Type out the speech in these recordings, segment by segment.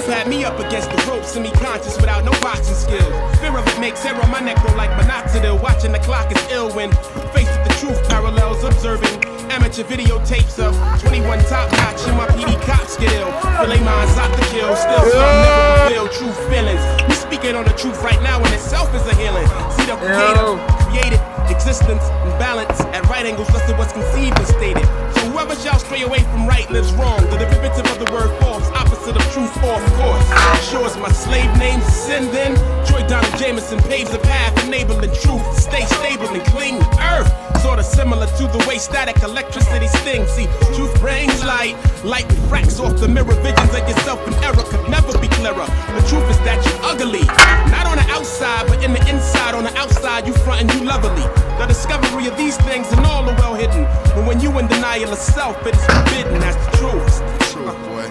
had me up against the ropes, semi-conscious without no boxing skills. Fear of it makes hair on my neck go like minoxidil. Watching the clock is ill when faced with the truth, parallels observing amateur videotapes of 21 top notch and my PD cops get ill. Relay minds out to kill, still some never reveal true feelings. We speaking on the truth right now in itself is a healing. See the creator created existence and balance at right angles less than what's conceived and stated. So whoever shall stray away from right lives wrong. The derivative of the word false, opposite of truth, off course. Sure as my slave name sin then. Troy Donald Jameson paves the path, enabling truth to stay stable and cling to earth. Sorta similar to the way static electricity stings. See, truth brings light, light refracts off the mirror. Visions of yourself in error could never be clearer. The truth is that you're ugly, not on the outside, but in the inside. On the outside, you front and you lovely. The discovery of these things and all are well hidden. But when you in denial of self, it is forbidden. That's the truth. It's the truth, boy.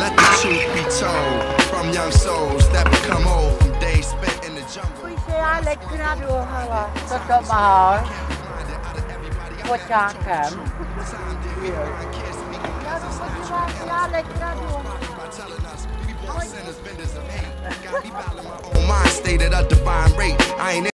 Let the truth be told from young souls that become old from days spent in the jungle. Mind stated a divine rate. I ain't